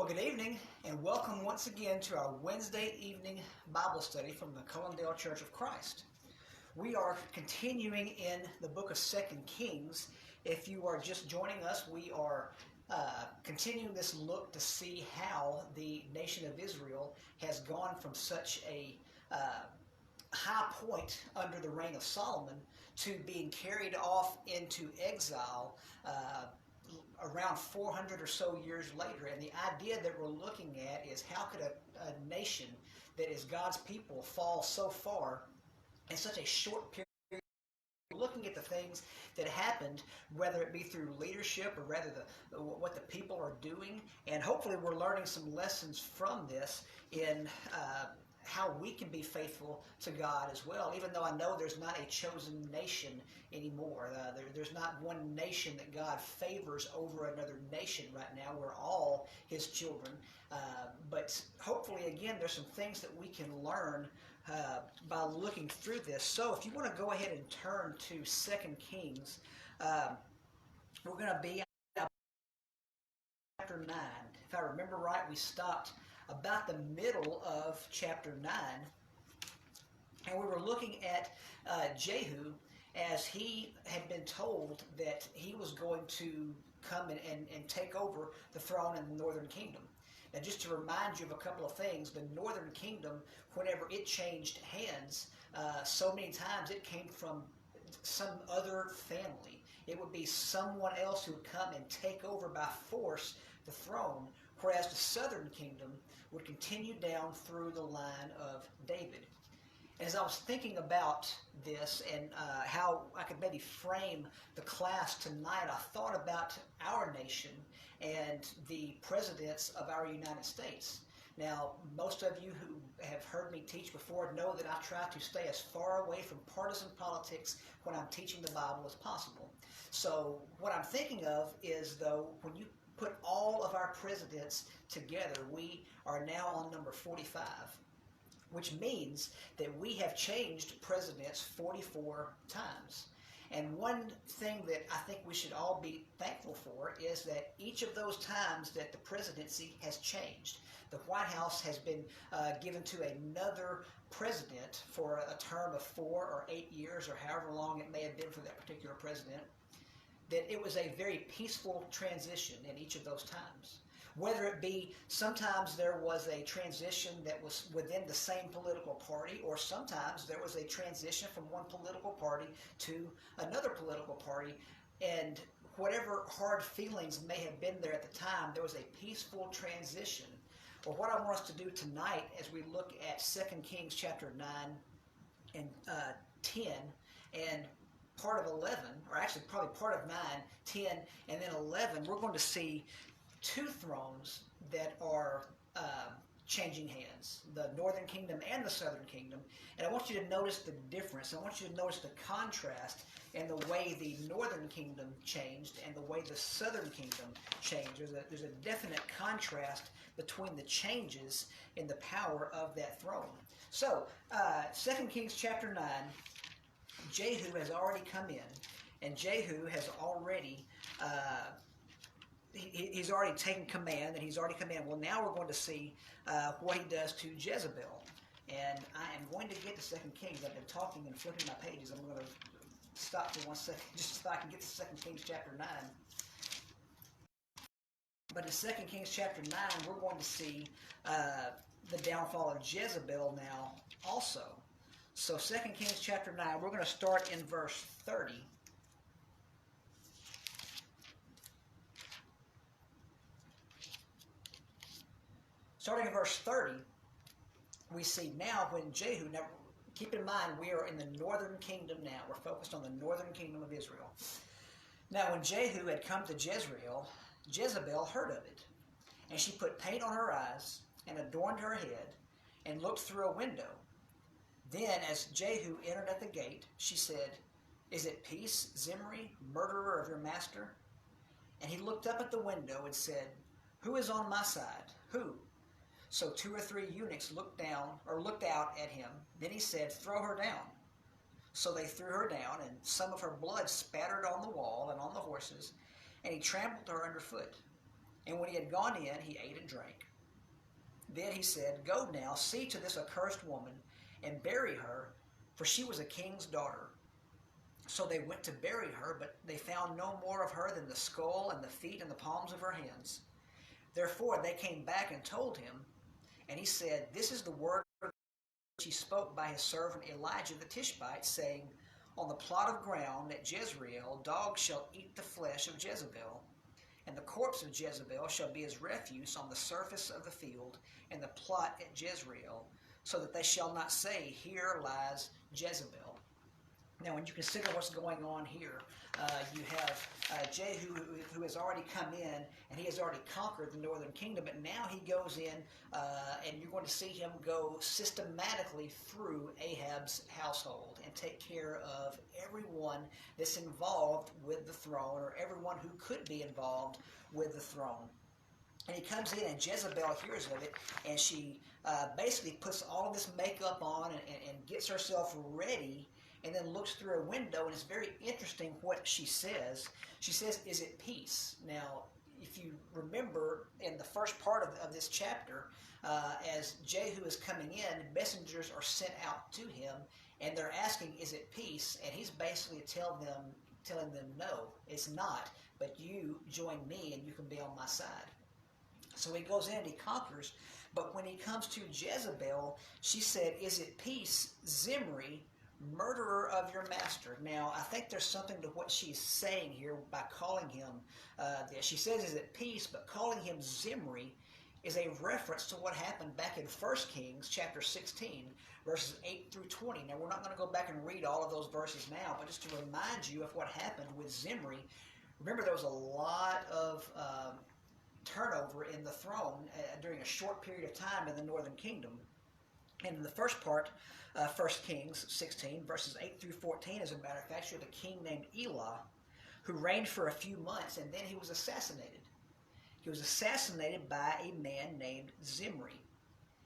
Good evening, and welcome once again to our Wednesday evening Bible study from the Cullendale Church of Christ. We are continuing in the book of 2 Kings. If you are just joining us, we are continuing this look to see how the nation of Israel has gone from such a high point under the reign of Solomon to being carried off into exile around 400 or so years later. And the idea that we're looking at is how could a nation that is God's people fall so far in such a short period? Looking at the things that happened, whether it be through leadership or rather what the people are doing, and hopefully we're learning some lessons from this in how we can be faithful to God as well, even though I know there's not a chosen nation anymore. There's not one nation that God favors over another nation right now. We're all His children. But hopefully, again, there's some things that we can learn by looking through this. So if you want to go ahead and turn to 2 Kings, we're going to be at chapter 9. If I remember right, we stopped about the middle of chapter 9, and we were looking at Jehu as he had been told that he was going to come and take over the throne in the northern kingdom. Now, just to remind you of a couple of things, the northern kingdom, whenever it changed hands, so many times it came from some other family. It would be someone else who would come and take over by force the throne, whereas the southern kingdom would continue down through the line of David. As I was thinking about this and how I could maybe frame the class tonight, I thought about our nation and the presidents of our United States. Now, most of you who have heard me teach before know that I try to stay as far away from partisan politics when I'm teaching the Bible as possible. So what I'm thinking of is, though, when you put all of our presidents together, we are now on number 45, which means that we have changed presidents 44 times. And one thing that I think we should all be thankful for is that each of those times that the presidency has changed, the White House has been given to another president for a term of 4 or 8 years, or however long it may have been for that particular president, that it was a very peaceful transition in each of those times. Whether it be sometimes there was a transition that was within the same political party, or sometimes there was a transition from one political party to another political party, and whatever hard feelings may have been there at the time, there was a peaceful transition. Well, what I want us to do tonight as we look at 2 Kings chapter 9 and 10 and part of 11, or actually probably part of 9, 10, and then 11, we're going to see two thrones that are changing hands, the northern kingdom and the southern kingdom. And I want you to notice the difference. I want you to notice the contrast in the way the northern kingdom changed and the way the southern kingdom changed. There's a definite contrast between the changes in the power of that throne. So, 2 Kings chapter 9, Jehu has already come in, and Jehu has already he's already taken command, and he's already come in. Well, now we're going to see what he does to Jezebel. And I am going to get to 2 Kings. I've been talking and flipping my pages. I'm going to stop for 1 second just so I can get to 2 Kings chapter 9. But in 2 Kings chapter 9, we're going to see the downfall of Jezebel now also. So 2 Kings chapter 9, we're going to start in verse 30. Starting in verse 30, we see now when Jehu, now keep in mind we are in the northern kingdom now. We're focused on the northern kingdom of Israel. Now when Jehu had come to Jezreel, Jezebel heard of it, and she put paint on her eyes and adorned her head and looked through a window. Then as Jehu entered at the gate, she said, "Is it peace, Zimri, murderer of your master?" And he looked up at the window and said, "Who is on my side? Who?" So 2 or 3 eunuchs looked out at him. Then he said, "Throw her down." So they threw her down, and some of her blood spattered on the wall and on the horses, and he trampled her underfoot. And when he had gone in, he ate and drank. Then he said, Go now, see to this accursed woman, and bury her, for she was a king's daughter. So they went to bury her, but they found no more of her than the skull and the feet and the palms of her hands. Therefore they came back and told him, and he said, This is the word which he spoke by his servant Elijah the Tishbite, saying, On the plot of ground at Jezreel dogs shall eat the flesh of Jezebel, and the corpse of Jezebel shall be as refuse on the surface of the field, and the plot at Jezreel, so that they shall not say, Here lies Jezebel. Now, when you consider what's going on here, you have Jehu, who has already come in, and he has already conquered the northern kingdom, but now he goes in, and you're going to see him go systematically through Ahab's household and take care of everyone that's involved with the throne, or everyone who could be involved with the throne. And he comes in, and Jezebel hears of it, and she basically puts all of this makeup on and gets herself ready, and then looks through a window, and it's very interesting what she says. She says, Is it peace? Now, if you remember in the first part of this chapter, as Jehu is coming in, messengers are sent out to him, and they're asking, Is it peace? And he's basically telling them, No, it's not, but you join me and you can be on my side. So he goes in and he conquers, but when he comes to Jezebel, she said, Is it peace, Zimri, murderer of your master? Now, I think there's something to what she's saying here by calling him this. She says, Is it peace? But calling him Zimri is a reference to what happened back in 1 Kings chapter 16, verses 8 through 20. Now, we're not going to go back and read all of those verses now, but just to remind you of what happened with Zimri. Remember, there was a lot of turnover in the throne during a short period of time in the northern kingdom. And in the first part, 1 Kings 16, verses 8 through 14, as a matter of fact, you have a king named Elah who reigned for a few months, and then he was assassinated. He was assassinated by a man named Zimri.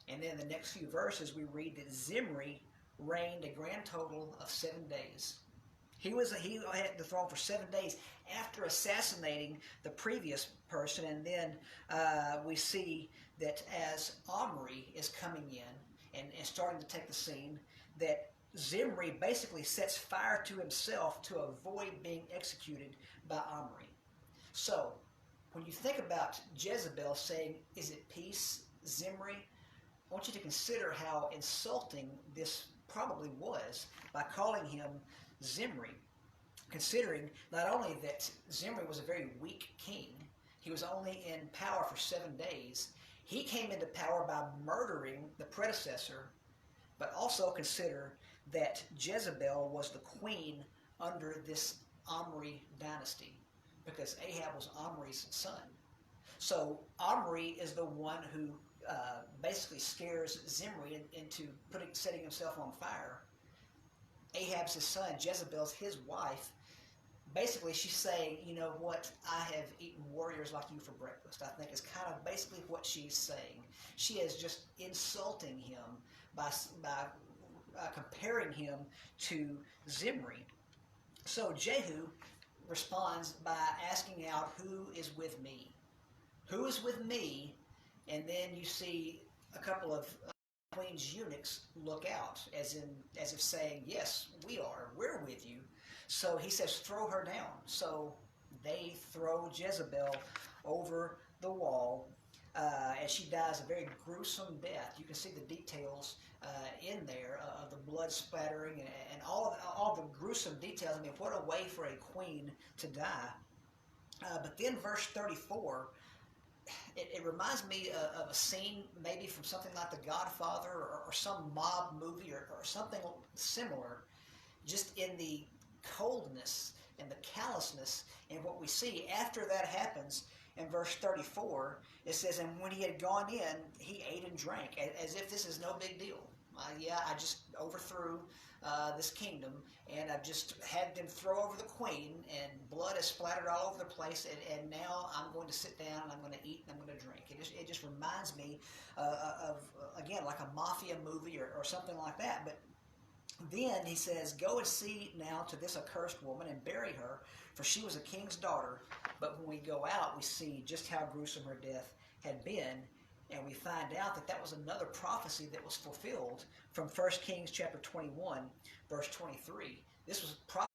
And then in the next few verses, we read that Zimri reigned a grand total of 7 days. He had the throne for 7 days after assassinating the previous person, and then we see that as Omri is coming in and starting to take the scene, that Zimri basically sets fire to himself to avoid being executed by Omri. So, when you think about Jezebel saying, Is it peace, Zimri? I want you to consider how insulting this probably was by calling him Zimri, considering not only that Zimri was a very weak king, he was only in power for 7 days, he came into power by murdering the predecessor, but also consider that Jezebel was the queen under this Omri dynasty, because Ahab was Omri's son. So Omri is the one who basically scares Zimri into setting himself on fire. Ahab's his son, Jezebel's his wife. Basically, she's saying, you know what, I have eaten warriors like you for breakfast. I think is kind of basically what she's saying. She is just insulting him by comparing him to Zimri. So Jehu responds by asking out, Who is with me? Who is with me? And then you see a couple of queen's eunuchs look out, as if saying, Yes, we are. We're with you. So he says, Throw her down. So they throw Jezebel over the wall, and she dies a very gruesome death. You can see the details in there of the blood splattering and all the gruesome details. I mean, what a way for a queen to die. But then verse 34, it reminds me of a scene maybe from something like The Godfather or some mob movie or something similar, just in the coldness and the callousness and what we see. After that happens, in verse 34, it says, And when he had gone in, he ate and drank, as if this is no big deal. I just overthrew this kingdom, and I've just had them throw over the queen, and blood is splattered all over the place, and now I'm going to sit down, and I'm going to eat, and I'm going to drink. It just reminds me of, again, like a mafia movie or something like that. But Then he says, "Go and see now to this accursed woman and bury her, for she was a king's daughter." But when we go out, we see just how gruesome her death had been, and we find out that that was another prophecy that was fulfilled from 1 Kings chapter 21, verse 23. This was prophecy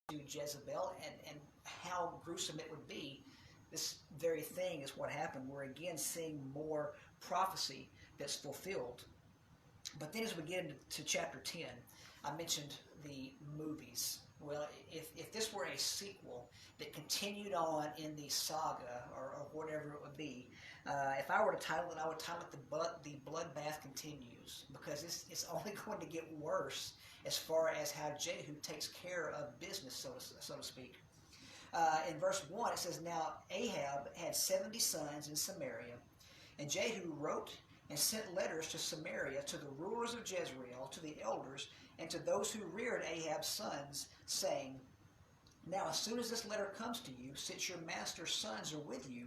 to Jezebel and how gruesome it would be. This very thing is what happened. We're again seeing more prophecy that's fulfilled. But then as we get into chapter 10, I mentioned the movies. Well, if this were a sequel that continued on in the saga or whatever it would be, if I were to title it, I would title it The Bloodbath Continues, because it's only going to get worse as far as how Jehu takes care of business, so to speak. In verse 1, it says, "Now Ahab had 70 sons in Samaria, and Jehu wrote and sent letters to Samaria, to the rulers of Jezreel, to the elders, and to those who reared Ahab's sons, saying, Now as soon as this letter comes to you, since your master's sons are with you,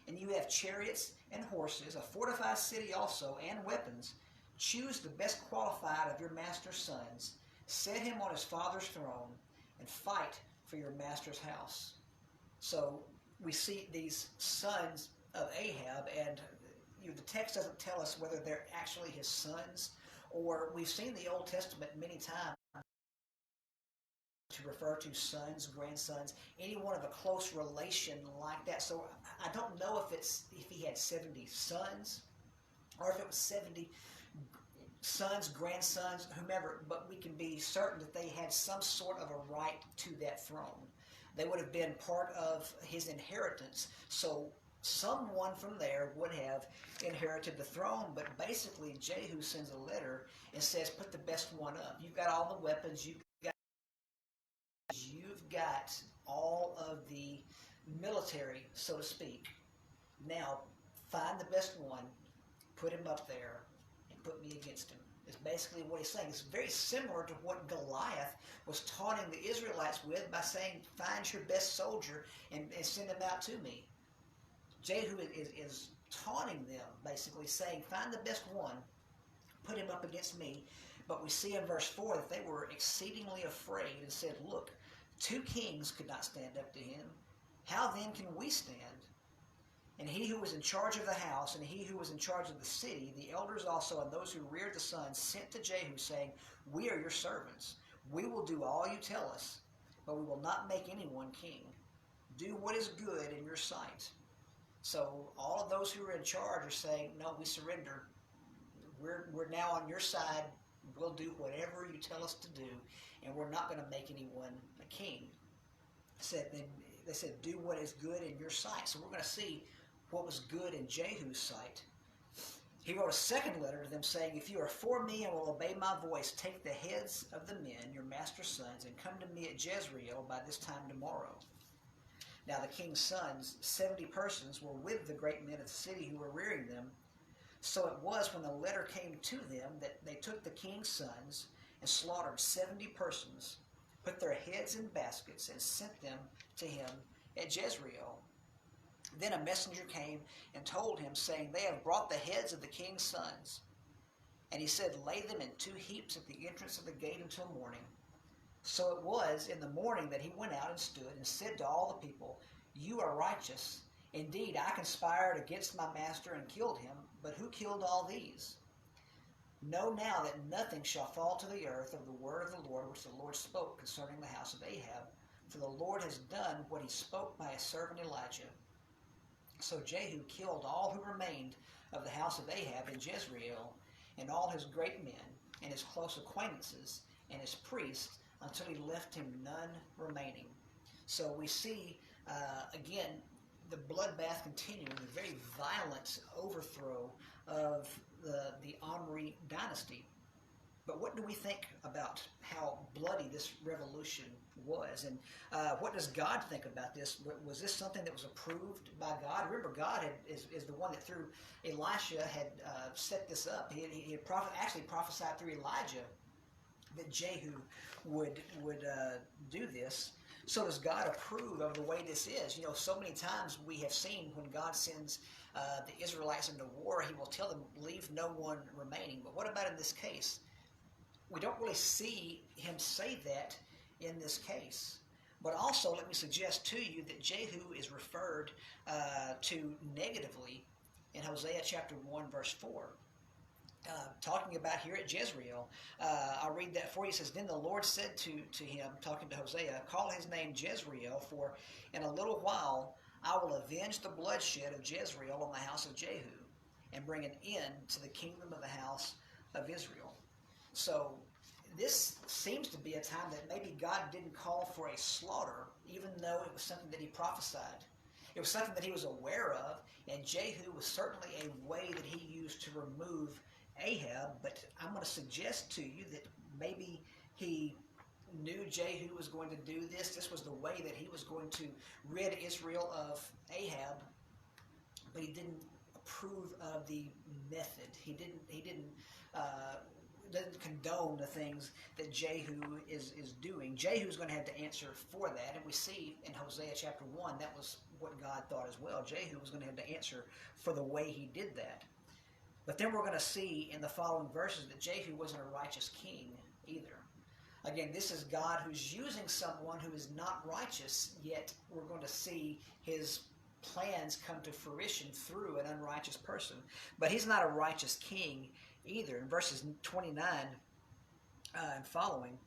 and you have chariots and horses, a fortified city also, and weapons, choose the best qualified of your master's sons, set him on his father's throne, and fight for your master's house." So we see these sons of Ahab, and the text doesn't tell us whether they're actually his sons, or we've seen the Old Testament many times to refer to sons, grandsons, anyone of a close relation like that. So I don't know if he had 70 sons or if it was 70 sons, grandsons, whomever, but we can be certain that they had some sort of a right to that throne. They would have been part of his inheritance. So someone from there would have inherited the throne, but basically Jehu sends a letter and says, put the best one up. You've got all the weapons, you've got all of the military, so to speak. Now, find the best one, put him up there, and put me against him. Is basically what he's saying. It's very similar to what Goliath was taunting the Israelites with by saying, find your best soldier and send him out to me. Jehu is taunting them, basically saying, find the best one, put him up against me. But we see in verse 4 that they were exceedingly afraid and said, look, 2 kings could not stand up to him. How then can we stand? And he who was in charge of the house and he who was in charge of the city, the elders also and those who reared the sons, sent to Jehu, saying, we are your servants. We will do all you tell us, but we will not make anyone king. Do what is good in your sight. So all of those who are in charge are saying, no, we surrender. We're now on your side. We'll do whatever you tell us to do, and we're not going to make anyone a king. They said, do what is good in your sight. So we're going to see what was good in Jehu's sight. He wrote a second letter to them saying, if you are for me and will obey my voice, take the heads of the men, your master's sons, and come to me at Jezreel by this time tomorrow. Now the king's sons, 70 persons, were with the great men of the city who were rearing them. So it was when the letter came to them that they took the king's sons and slaughtered 70 persons, put their heads in baskets, and sent them to him at Jezreel. Then a messenger came and told him, saying, they have brought the heads of the king's sons. And he said, lay them in 2 heaps at the entrance of the gate until morning. So it was in the morning that he went out and stood and said to all the people, you are righteous. Indeed, I conspired against my master and killed him, but who killed all these? Know now that nothing shall fall to the earth of the word of the Lord which the Lord spoke concerning the house of Ahab, for the Lord has done what he spoke by his servant Elijah. So Jehu killed all who remained of the house of Ahab in Jezreel, and all his great men, and his close acquaintances, and his priests, until he left him none remaining. So we see, again, the bloodbath continuing, the very violent overthrow of the Omri dynasty. But what do we think about how bloody this revolution was? And what does God think about this? Was this something that was approved by God? Remember, God is the one that through Elisha had set this up. He had actually prophesied through Elijah that Jehu would do this. So does God approve of the way this is? You know, so many times we have seen when God sends the Israelites into war, he will tell them, leave no one remaining. But what about in this case? we don't really see him say that in this case. But also, let me suggest to you that Jehu is referred to negatively in Hosea chapter 1, verse 4. Talking about here at Jezreel. I'll read that for you. It says, Then the Lord said to him, talking to Hosea, Call his name Jezreel, for in a little while I will avenge the bloodshed of Jezreel on the house of Jehu, and bring an end to the kingdom of the house of Israel. So this seems to be a time that maybe God didn't call for a slaughter, even though it was something that he prophesied. It was something that he was aware of, and Jehu was certainly a way that he used to remove Ahab, but I'm going to suggest to you that maybe he knew Jehu was going to do this. This was the way that he was going to rid Israel of Ahab, but he didn't approve of the method. He didn't condone the things that Jehu is doing. Jehu is going to have to answer for that, and we see in Hosea chapter 1 that was what God thought as well. Jehu was going to have to answer for the way he did that. But then we're going to see in the following verses that Jehu wasn't a righteous king either. Again, this is God who's using someone who is not righteous, yet we're going to see his plans come to fruition through an unrighteous person. But he's not a righteous king either. In verses 29 and following,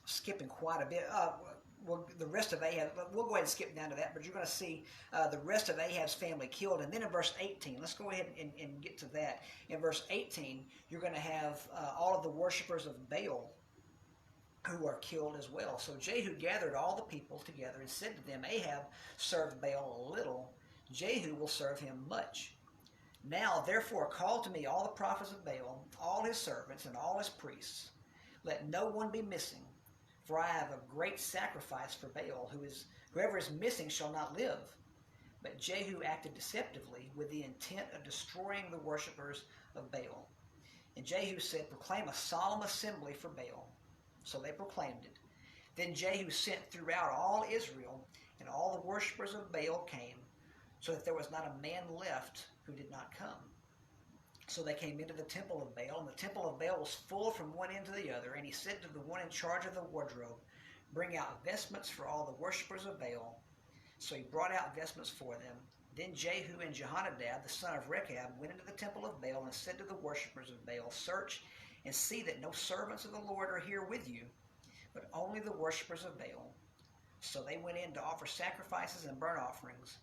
skipping quite a bit. The rest of Ahab, we'll go ahead and skip down to that, but you're going to see the rest of Ahab's family killed. And then in verse 18, let's go ahead and get to that. In verse 18, you're going to have all of the worshipers of Baal who are killed as well. So Jehu gathered all the people together and said to them, Ahab served Baal a little, Jehu will serve him much. Now therefore call to me all the prophets of Baal, all his servants and all his priests. Let no one be missing. For I have a great sacrifice for Baal. Whoever is missing shall not live. But Jehu acted deceptively with the intent of destroying the worshippers of Baal. And Jehu said, Proclaim a solemn assembly for Baal. So they proclaimed it. Then Jehu sent throughout all Israel, and all the worshippers of Baal came, so that there was not a man left who did not come. So they came into the temple of Baal, and the temple of Baal was full from one end to the other. And he said to the one in charge of the wardrobe, Bring out vestments for all the worshippers of Baal. So he brought out vestments for them. Then Jehu and Jehonadab, the son of Rechab, went into the temple of Baal and said to the worshippers of Baal, Search and see that no servants of the Lord are here with you, but only the worshippers of Baal. So they went in to offer sacrifices and burnt offerings.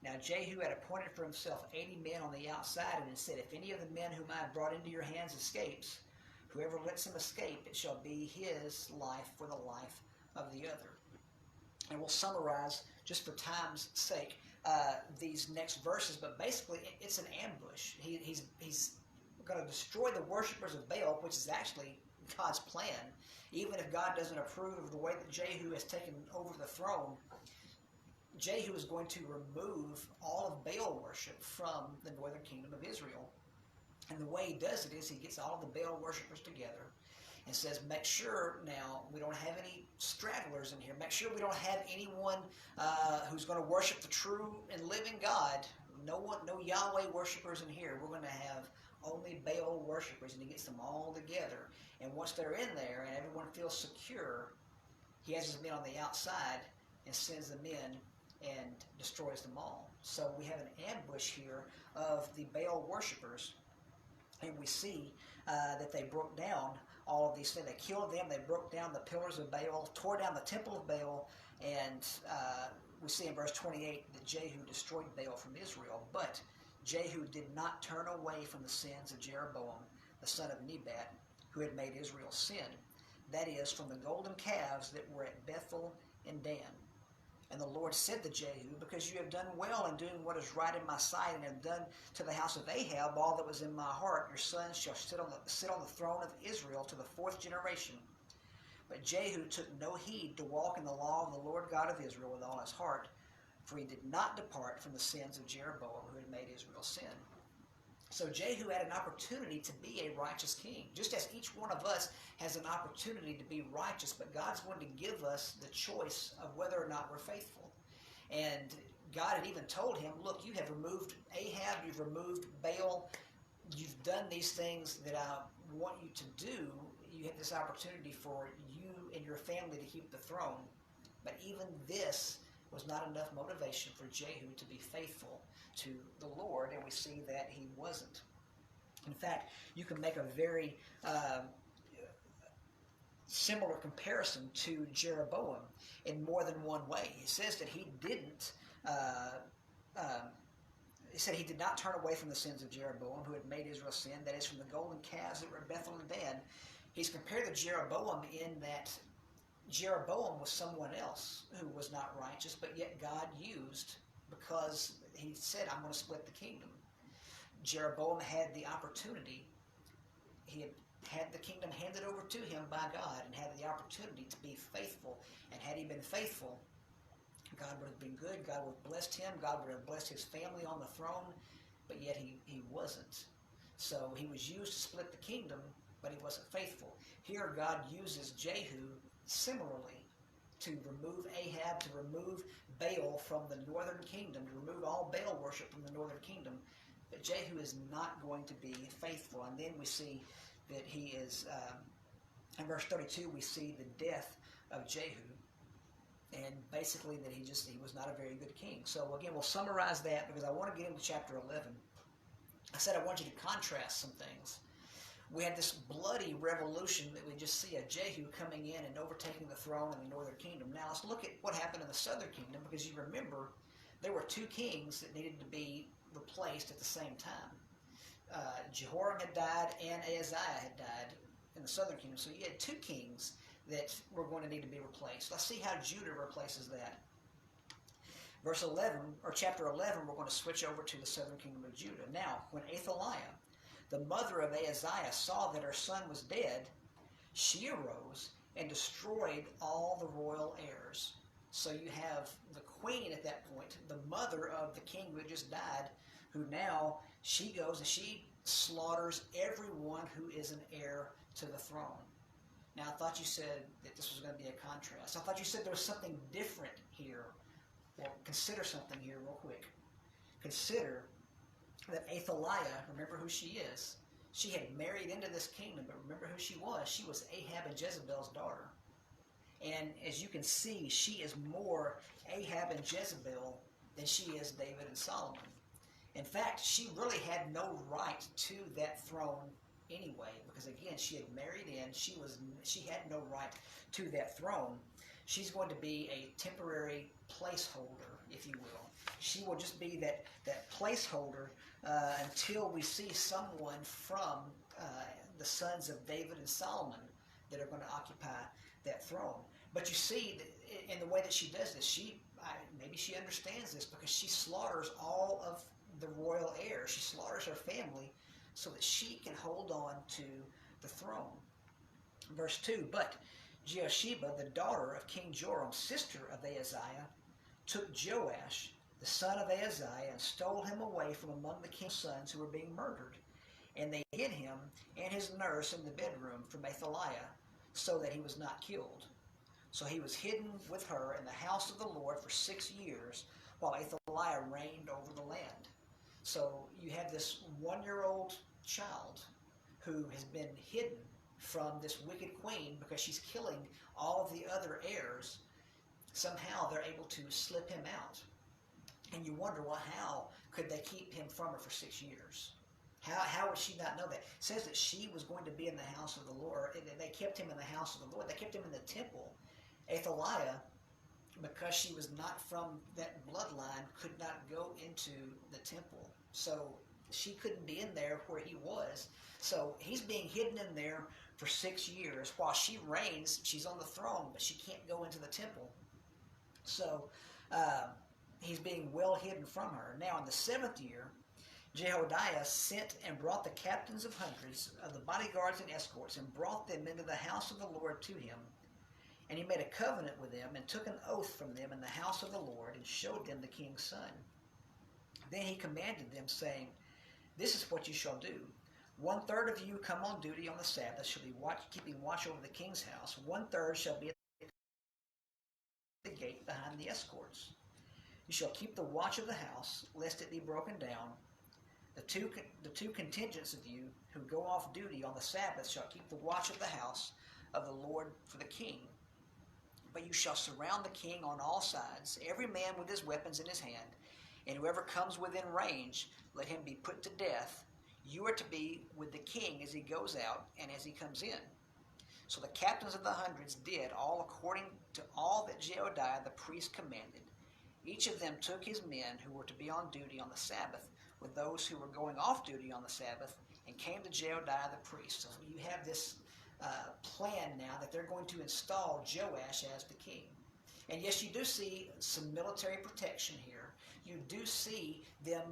Now Jehu had appointed for himself 80 men on the outside, and had said, If any of the men whom I have brought into your hands escapes, whoever lets him escape, it shall be his life for the life of the other. And we'll summarize, just for time's sake, these next verses, but basically it's an ambush. He's going to destroy the worshippers of Baal, which is actually God's plan. Even if God doesn't approve of the way that Jehu has taken over the throne, Jehu is going to remove all of Baal worship from the northern kingdom of Israel. And the way he does it is he gets all of the Baal worshipers together and says, make sure now we don't have any stragglers in here. Make sure we don't have anyone who's going to worship the true and living God. No Yahweh worshipers in here. We're going to have only Baal worshipers. And he gets them all together. And once they're in there and everyone feels secure, he has his men on the outside and sends them in and destroys them all. So we have an ambush here of the Baal worshipers, and we see that they broke down all of these things. They killed them, they broke down the pillars of Baal, tore down the temple of Baal, and we see in verse 28 that Jehu destroyed Baal from Israel. But Jehu did not turn away from the sins of Jeroboam, the son of Nebat, who had made Israel sin. That is, from the golden calves that were at Bethel and Dan. And the Lord said to Jehu, Because you have done well in doing what is right in my sight, and have done to the house of Ahab all that was in my heart, your sons shall sit on the throne of Israel to the 4th generation. But Jehu took no heed to walk in the law of the Lord God of Israel with all his heart, for he did not depart from the sins of Jeroboam, who had made Israel sin. So Jehu had an opportunity to be a righteous king, just as each one of us has an opportunity to be righteous, but God's going to give us the choice of whether or not we're faithful. And God had even told him, look, you have removed Ahab, you've removed Baal, you've done these things that I want you to do. You have this opportunity for you and your family to keep the throne. But even this was not enough motivation for Jehu to be faithful to the Lord, and we see that he wasn't. In fact, you can make a very similar comparison to Jeroboam in more than one way. He says that he didn't. He said he did not turn away from the sins of Jeroboam, who had made Israel sin, that is, from the golden calves that were at Bethel and Dan. He's compared to Jeroboam in that Jeroboam was someone else who was not righteous, but yet God used, because he said, I'm going to split the kingdom. Jeroboam had the opportunity. He had the kingdom handed over to him by God and had the opportunity to be faithful. And had he been faithful, God would have been good. God would have blessed him. God would have blessed his family on the throne. But yet he wasn't. So he was used to split the kingdom, but he wasn't faithful. Here God uses Jehu similarly to remove Ahab, to remove Baal from the northern kingdom, to remove all Baal worship from the northern kingdom. But Jehu is not going to be faithful. And then we see that he is, in verse 32, we see the death of Jehu. And basically that he was not a very good king. So again, we'll summarize that because I want to get into chapter 11. I said I want you to contrast some things. We had this bloody revolution that we just see of Jehu coming in and overtaking the throne in the northern kingdom. Now let's look at what happened in the southern kingdom, because you remember there were two kings that needed to be replaced at the same time. Jehoram had died and Ahaziah had died in the southern kingdom. So you had two kings that were going to need to be replaced. Let's see how Judah replaces that. Verse 11, or chapter 11, we're going to switch over to the southern kingdom of Judah. Now, when Athaliah, the mother of Ahaziah, saw that her son was dead, she arose and destroyed all the royal heirs. So you have the queen at that point, the mother of the king who had just died, who now she goes and she slaughters everyone who is an heir to the throne. Now, I thought you said that this was going to be a contrast. I thought you said there was something different here. Well, consider something here real quick. Consider that Athaliah, remember who she is. She had married into this kingdom, but remember who she was. She was Ahab and Jezebel's daughter. And as you can see, she is more Ahab and Jezebel than she is David and Solomon. In fact, she really had no right to that throne anyway, because again, she had married in. She had no right to that throne. She's going to be a temporary placeholder, if you will. She will just be that placeholder until we see someone from the sons of David and Solomon that are going to occupy that throne. But you see, in the way that she does this, maybe she understands this, because she slaughters all of the royal heirs. She slaughters her family so that she can hold on to the throne. Verse 2, but Jehosheba, the daughter of King Joram, sister of Ahaziah, took Joash, the son of Ahaziah, and stole him away from among the king's sons who were being murdered. And they hid him and his nurse in the bedroom from Athaliah, so that he was not killed. So he was hidden with her in the house of the Lord for 6 years, while Athaliah reigned over the land. So you have this 1-year-old child who has been hidden from this wicked queen because she's killing all of the other heirs. Somehow they're able to slip him out. And you wonder, well, how could they keep him from her for 6 years? How would she not know that? It says that she was going to be in the house of the Lord. They kept him in the house of the Lord. They kept him in the temple. Athaliah, because she was not from that bloodline, could not go into the temple. So she couldn't be in there where he was. So he's being hidden in there for 6 years while she reigns. She's on the throne, but she can't go into the temple. So he's being well hidden from her. Now in the 7th year, Jehoiada sent and brought the captains of hundreds of the bodyguards and escorts and brought them into the house of the Lord to him. And he made a covenant with them and took an oath from them in the house of the Lord and showed them the king's son. Then he commanded them, saying, this is what you shall do. 1/3 of you come on duty on the Sabbath shall be keeping watch over the king's house. 1/3 shall be at the gate behind the escorts. You shall keep the watch of the house, lest it be broken down. The two contingents of you who go off duty on the Sabbath shall keep the watch of the house of the Lord for the king. But you shall surround the king on all sides, every man with his weapons in his hand, and whoever comes within range, let him be put to death. You are to be with the king as he goes out and as he comes in. So the captains of the hundreds did all according to all that Jehoiada the priest commanded. Each of them took his men who were to be on duty on the Sabbath with those who were going off duty on the Sabbath, and came to Jehoiada the priest. So you have this plan now that they're going to install Joash as the king. And yes, you do see some military protection here. You do see them,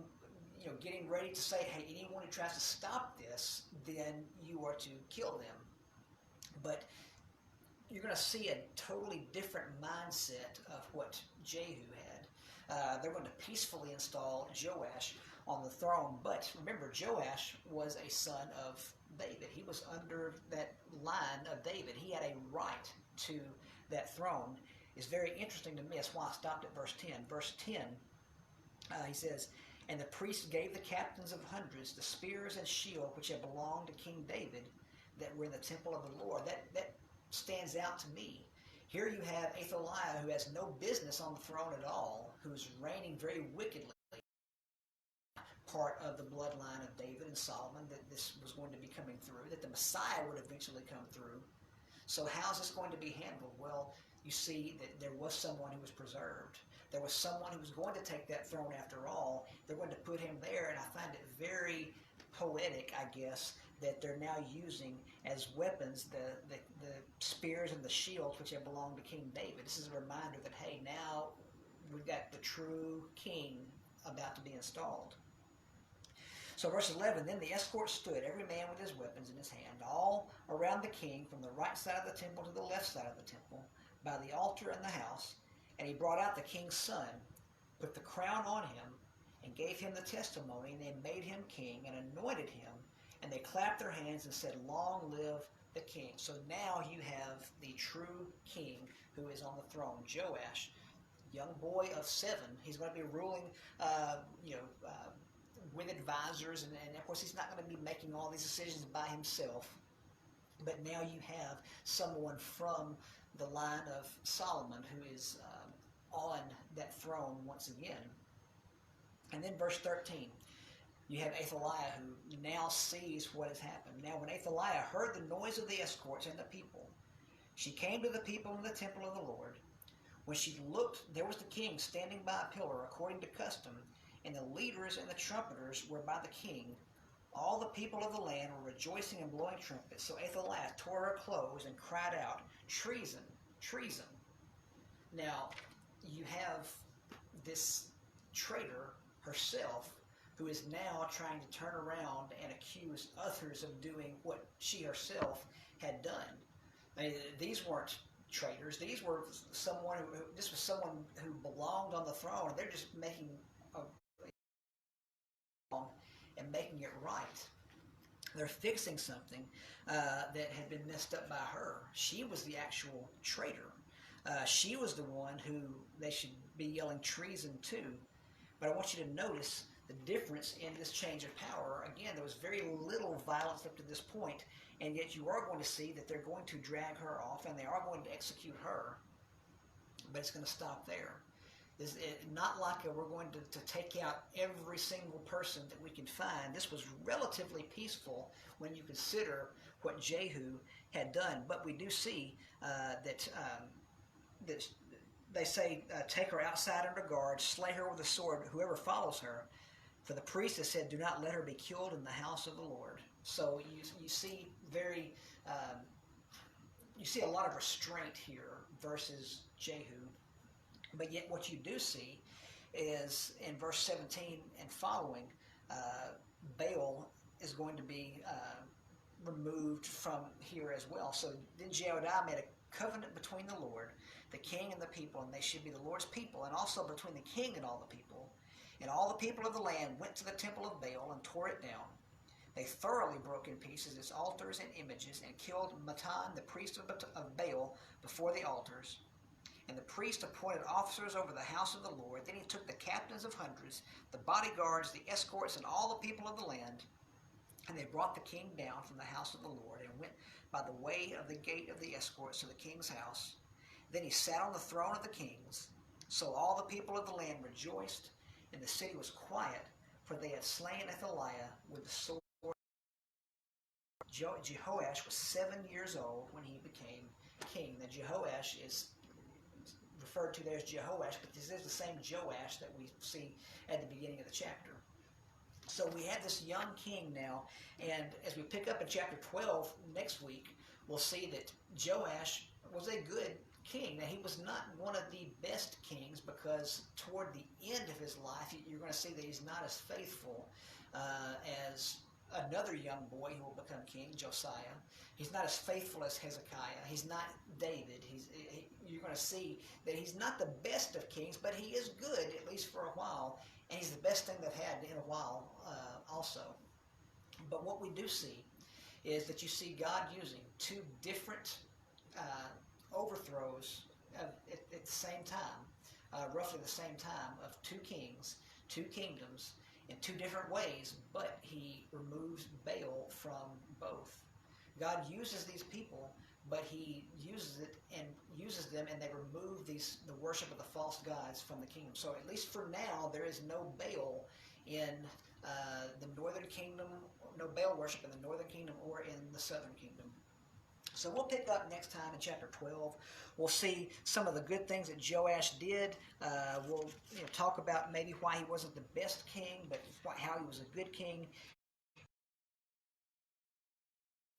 getting ready to say, hey, anyone who tries to stop this, then you are to kill them. But you're going to see a totally different mindset of what Jehu had. They're going to peacefully install Joash on the throne. But remember, Joash was a son of David. He was under that line of David. He had a right to that throne. It's very interesting to me. That's why I stopped at verse 10. Verse 10, he says, and the priests gave the captains of hundreds the spears and shield which had belonged to King David that were in the temple of the Lord. That stands out to me. Here you have Athaliah, who has no business on the throne at all, who's reigning very wickedly, part of the bloodline of David and Solomon, that this was going to be coming through, that the Messiah would eventually come through. So how's this going to be handled? Well, you see that there was someone who was preserved. There was someone who was going to take that throne after all. They're going to put him there, and I find it very poetic, I guess, that they're now using as weapons the spears and the shields which have belonged to King David. This is a reminder that, hey, now we've got the true king about to be installed. So verse 11, then the escort stood, every man with his weapons in his hand, all around the king, from the right side of the temple to the left side of the temple, by the altar and the house. And he brought out the king's son, put the crown on him, and gave him the testimony, and they made him king and anointed him. And they clapped their hands and said, long live the king. So now you have the true king who is on the throne, Joash, young boy of 7. He's going to be ruling, with advisors, and of course he's not going to be making all these decisions by himself. But now you have someone from the line of Solomon who is on that throne once again. And then verse 13, you have Athaliah, who now sees what has happened. Now when Athaliah heard the noise of the escorts and the people, she came to the people in the temple of the Lord. When she looked, there was the king standing by a pillar according to custom, and the leaders and the trumpeters were by the king. All the people of the land were rejoicing and blowing trumpets. So Athaliah tore her clothes and cried out, treason, treason. Now, you have this traitor herself who is now trying to turn around and accuse others of doing what she herself had done. I mean, these weren't traitors. These were someone this was someone who belonged on the throne. They're just making and making it right. They're fixing something that had been messed up by her. She was the actual traitor. She was the one who they should be yelling treason to. But I want you to notice the difference in this change of power. Again, there was very little violence up to this point, and yet you are going to see that they're going to drag her off, and they are going to execute her. But it's going to stop there. It's not like we're going to take out every single person that we can find. This was relatively peaceful when you consider what Jehu had done. But we do see that they say, take her outside under guard, slay her with a sword, whoever follows her. For the priest has said, do not let her be killed in the house of the Lord. So you see you see a lot of restraint here versus Jehu. But yet what you do see is in verse 17 and following, Baal is going to be removed from here as well. So then Jehoiada made a covenant between the Lord, the king, and the people, and they should be the Lord's people, and also between the king and all the people. And all the people of the land went to the temple of Baal and tore it down. They thoroughly broke in pieces its altars and images, and killed Mattan, the priest of Baal, before the altars. And the priest appointed officers over the house of the Lord. Then he took the captains of hundreds, the bodyguards, the escorts, and all the people of the land, and they brought the king down from the house of the Lord, and went by the way of the gate of the escorts to the king's house. Then he sat on the throne of the kings. So all the people of the land rejoiced, and the city was quiet, for they had slain Athaliah with the sword. Jehoash was 7 years old when he became king. Now Jehoash is referred to there as Jehoash, but this is the same Joash that we see at the beginning of the chapter. So we have this young king now, and as we pick up in chapter 12 next week, we'll see that Joash was a good king. Now, he was not one of the best kings, because toward the end of his life, you're going to see that he's not as faithful as another young boy who will become king, Josiah. He's not as faithful as Hezekiah. He's not David. You're going to see that he's not the best of kings, but he is good, at least for a while, and he's the best thing they've had in a while also. But what we do see is that you see God using two different overthrows at the same time, roughly the same time, of two kings, two kingdoms, in two different ways, but he removes Baal from both. God uses these people, but he uses them, and they remove the worship of the false gods from the kingdom. So at least for now, there is no Baal in the northern kingdom, no Baal worship in the northern kingdom or in the southern kingdom. So we'll pick up next time in chapter 12. We'll see some of the good things that Joash did. We'll talk about maybe why he wasn't the best king, but how he was a good king.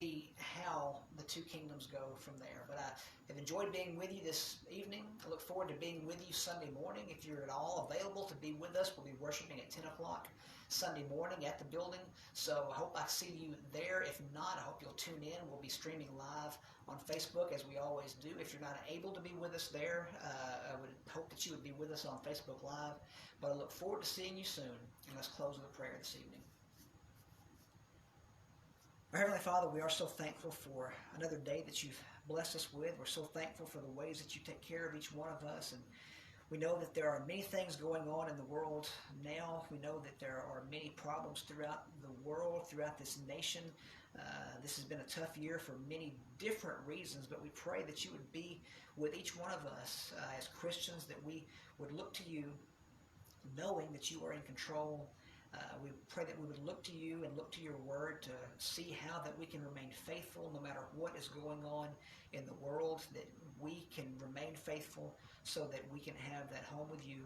See how the two kingdoms go from there. But I have enjoyed being with you this evening. I look forward to being with you Sunday morning. If you're at all available to be with us, we'll be worshiping at 10 o'clock Sunday morning at the building. So I hope I see you there. If not, I hope you'll tune in. We'll be streaming live on Facebook as we always do. If you're not able to be with us there, I would hope that you would be with us on Facebook Live. But I look forward to seeing you soon. And let's close with a prayer this evening. Our Heavenly Father, we are so thankful for another day that you've blessed us with. We're so thankful for the ways that you take care of each one of us. And we know that there are many things going on in the world now. We know that there are many problems throughout the world, throughout this nation. This has been a tough year for many different reasons, but we pray that you would be with each one of us as Christians, that we would look to you knowing that you are in control. We pray that we would look to you and look to your word to see how that we can remain faithful no matter what is going on in the world, that we can remain faithful so that we can have that home with you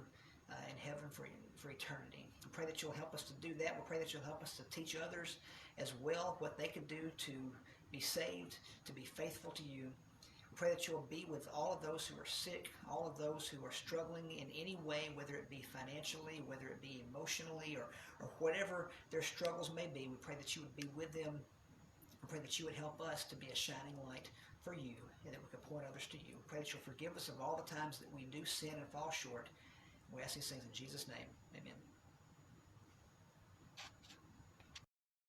in heaven for eternity. We pray that you'll help us to do that. We pray that you'll help us to teach others as well what they can do to be saved, to be faithful to you. Pray that you'll be with all of those who are sick, all of those who are struggling in any way, whether it be financially, whether it be emotionally, or whatever their struggles may be. We pray that you would be with them. We pray that you would help us to be a shining light for you, and that we could point others to you. We pray that you'll forgive us of all the times that we do sin and fall short. We ask these things in Jesus' name. Amen.